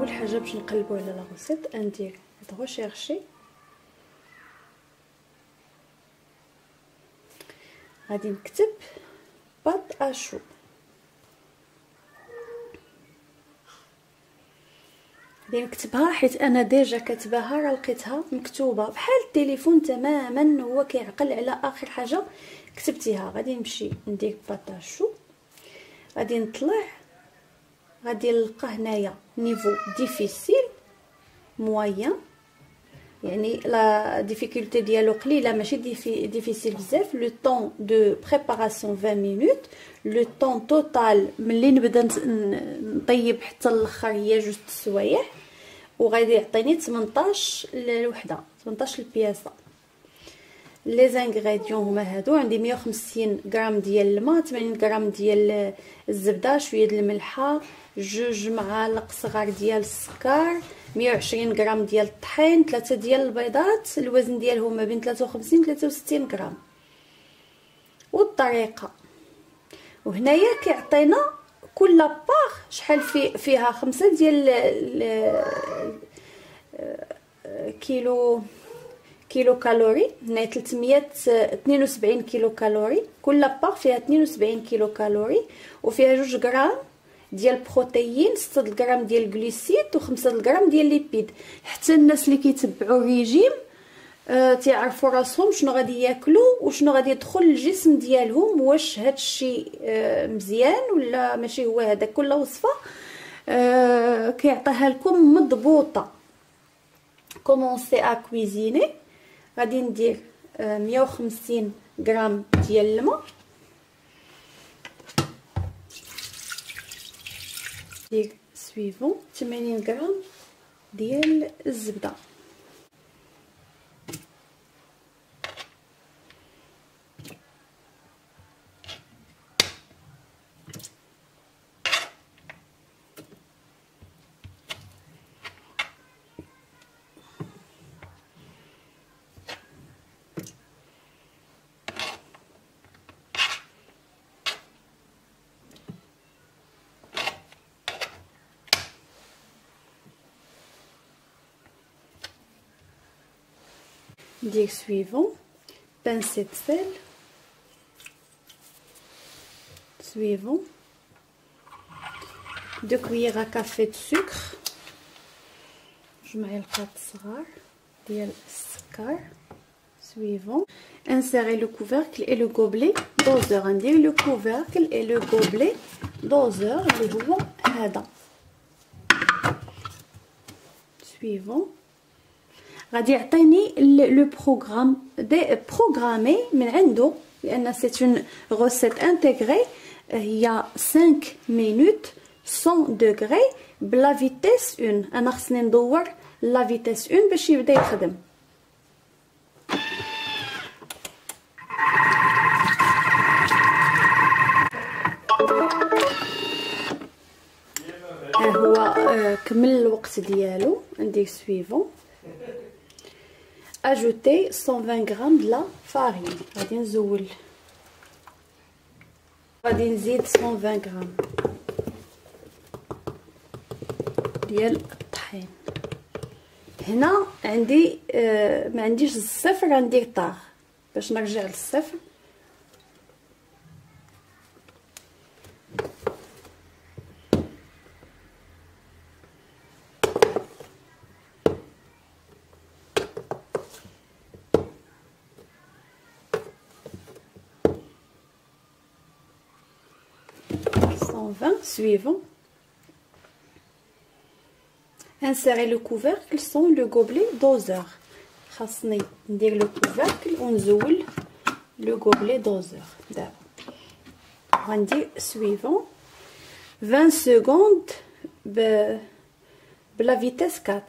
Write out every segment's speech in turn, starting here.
اول حاجه باش نقلبوا على لا روسيت ندير ريشيرشي، غادي نكتب بات اشو، غادي نكتبها حيت انا ديجا كاتباها، راه لقيتها مكتوبه بحال التليفون تماما، هو كيعقل على اخر حاجه كتبتيها. غادي نمشي ندير بات اشو، غادي نطلع، غادي نلقى هنايا نيفو ديفيسيل موين، يعني لا ديفيكولتي ديالو قليله ماشي ديفيسيل بزاف. لو طون دو بريباراسيون 20 مينوت، لو طون توتال ملي نبدا نطيب حتى الاخر هي 2 سوايع، وغادي يعطيني 18 الوحده، 18 البياسه. لي زانغريديون هما هادو، عندي 150 غرام ديال الماء، 80 غرام ديال الزبده، شويه ديال الملحه، 2 معالق صغار ديال السكر، 120 غرام ديال الطحين، 3 ديال البيضات، الوزن ديالهم ما بين 53 و 63 غرام. والطريقه، وهنايا كيعطينا كل باغ شحال فيها 5 ديال كيلو كالوري. هنا 372 كيلو كالوري، كل باغ فيها 72 كيلو كالوري، وفيها 2 غرام ديال بروتيين، 6 غرام ديال الجليسيد، و5 غرام ديال ليبيد. حتى الناس اللي كيتبعوا الريجيم تيعرفوا راسهم شنو غادي ياكلوا وشنو غادي يدخل الجسم ديالهم، واش هذا الشيء مزيان ولا ماشي هو هذا. كل وصفه كيعطيها لكم مضبوطه. كومونسي ا كويزيني، غادي ندير 150 غرام ديال الماء، ندير سويفون 80 غرام ديال الزبده، ندير سويفون، بانسي سيل، سويفون، 2 كويير كافي دو سكر، 2 معالق صغار ديال السكر، سويفون. انسيري لو كوفركل اي لو غوبلي دوزور، ندير لو كوفركل اي لو غوبلي دوزور اللي هو هذا. سويفون، غادي يعطيني لو بروغرام دي بروغرامي من عنده، لان سي اون روسيت انتيغري، هي 5 مينوت 100 دوغري بلا فيتيس 1. انا خصني ندور لا فيتيس 1 باش يبدا يخدم. هو كمل الوقت ديالو. ندير سويفون، اجوتي 120 غرام د لا فارين، غادي نزول، غادي نزيد 120 غرام ديال الطحين. هنا عندي ما عنديش الصفر، غندير طاغ باش نرجع للصفر. Suivant, insérer le couvercle sans le gobelet doseur. خاصني ندير لو كوفركل ونزول لو gobelet doseur. دابا غندير suivant 20 secondes بلا فيتيس 4.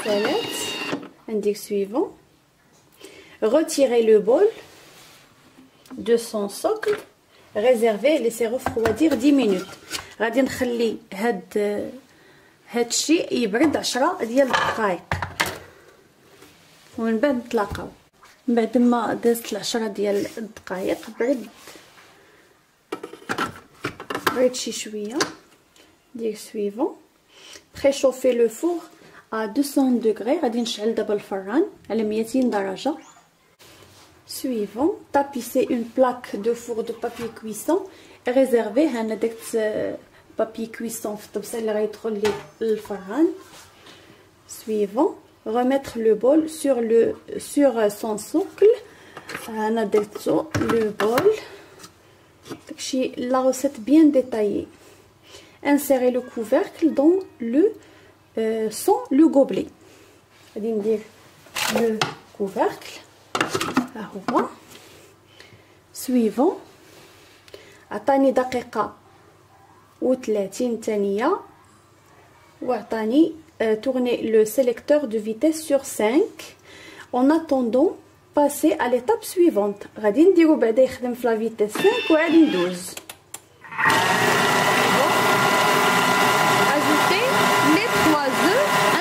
Salade, indique suivant. Retirez le bol de son socle, réservez, laissez refroidir 10 minutes. غادي نخلي هاد هادشي يبرد 10 ديال الدقائق ومن بعد نتلاقاو. بعد ما دازت 10 ديال الدقائق برد شي شويه. دير سويفون بريشوفي لو فور à 200 دوغري. غادي نشعل دابا الفران على 200 درجه. Suivant, tapisser une plaque de four de papier cuisson et réserver. هنا درت papier cuisson في الطبسه اللي غيدخل لي الفران. Suivant, remettre le bol sur son socle. هنا درتو le bol. داكشي la recette bien détaillée. Insérer le couvercle dans sans le gobelet. غادي ندير le couvercle. ها هو. سويفون عطاني دقيقه و30 ثانيه وعطاني tourner le sélecteur de vitesse sur 5. En attendant, passer à l'étape suivante. غادي نديرو بعدا يخدم في لا فيتيس 5 وعادي ندوز. Ajouter les 3 œufs 1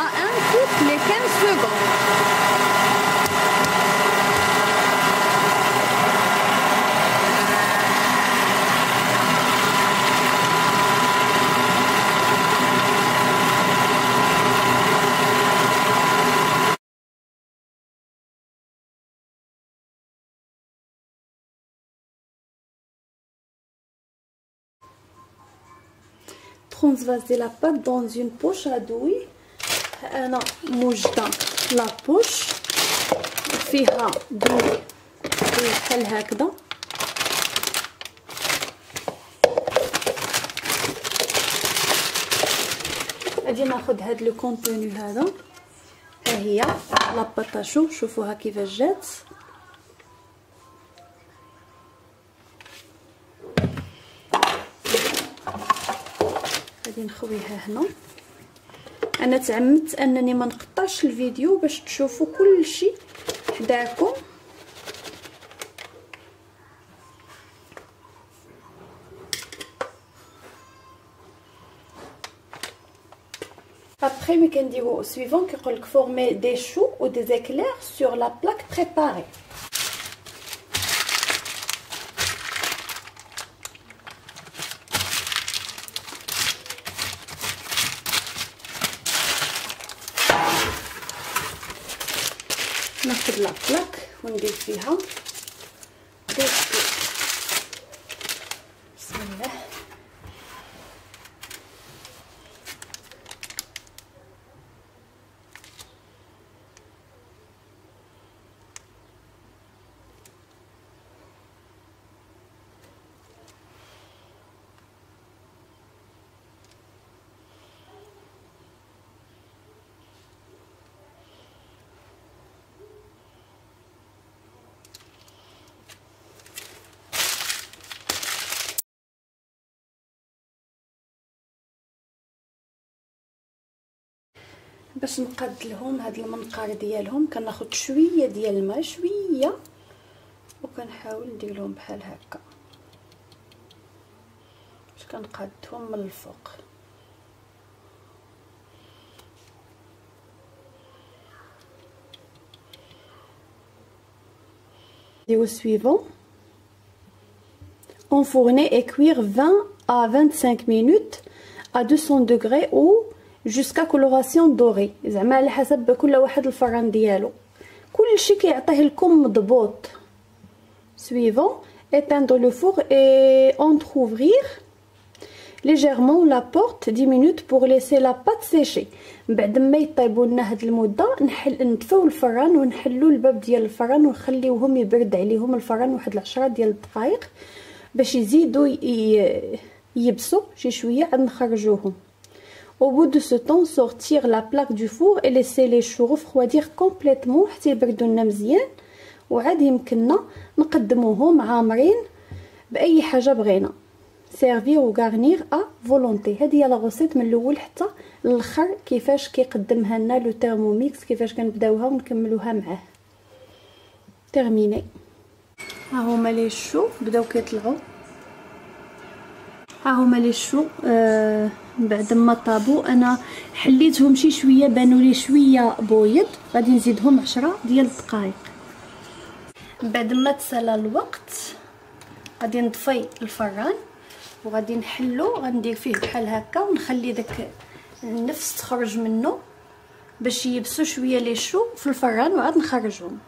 à 1 toutes les 15 secondes. Transvaser la pâte dans une poche à douille. انا موجده لا بوش فيها دوي بحال هكذا. غادي ناخذ هاد لو كونتوني هذا. ها هي لا باتاشو، شوفوها كيفاش جات. غادي نخويها هنا. انا تعمدت انني ما نقطعش الفيديو باش تشوفوا كل شيء حداكم. Après ملي كنديرو suivant كيقولك former des choux ou des éclairs sur la plaque préparée. ناخذ لا بلاك وندير فيها بسم الله. باش نقاد لهم هاد المنقار ديالهم كناخد شويه ديال الماء شويه وكنحاول ندير لهم بحال هكا باش كنقادهم من الفوق. نديرو suivant enfourner et cuire 20 à 25 minutes à 200 degrés ou jusqu'à coloration dorée. زعما على حسب كل واحد الفران ديالو، كلشي كيعطيه لكم مضبوط. suivant éteindre le four et entrouvrir légèrement la porte 10 minutes pour laisser la pâte sécher. بعد ما يطيبوا لنا هاد المده نطفيو الفران ونحلوا الباب ديال الفران ونخليوهم يبرد عليهم الفران واحد 10 ديال الدقائق باش يزيدوا يبسوا شي شويه عاد نخرجوهم. Au bout de ce temps, sortir la plaque du four et laisser les choux refroidir complètement حتى يبردوا لنا مزيان وعاد يمكننا نقدموهم عامرين باي حاجه بغينا. سيرفير وغارنير ا فولونتي. هذه هي لا غوسيت من الاول حتى الاخر كيفاش كيقدمها لنا لو تيرموميكس، كيفاش كنبداوها ونكملوها معاه. تيرميني. ها هما لي شو بداو كيطلعوا. ها هما لي شو. بعد ما طابو انا حليتهم شي شويه، بانوا لي شويه بويض، غادي نزيدهم 10 ديال الدقائق. بعد ما تسالى الوقت غادي نطفي الفران وغادي نحلو، غندير فيه بحال هكا ونخلي داك النفس تخرج منه باش يبسوا شويه لي شو في الفران وعاد نخرجهم.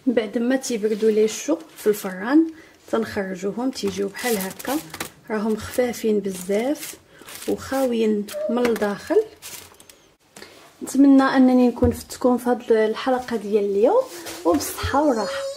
بعد ما تيبردوا لي شو في الفران تنخرجوهم، تيجيو بحال هكا، راهم خفافين بزاف وخاويين من الداخل. نتمنى انني نكون فتكم في هذه الحلقه ديال اليوم وبالصحه والراحه.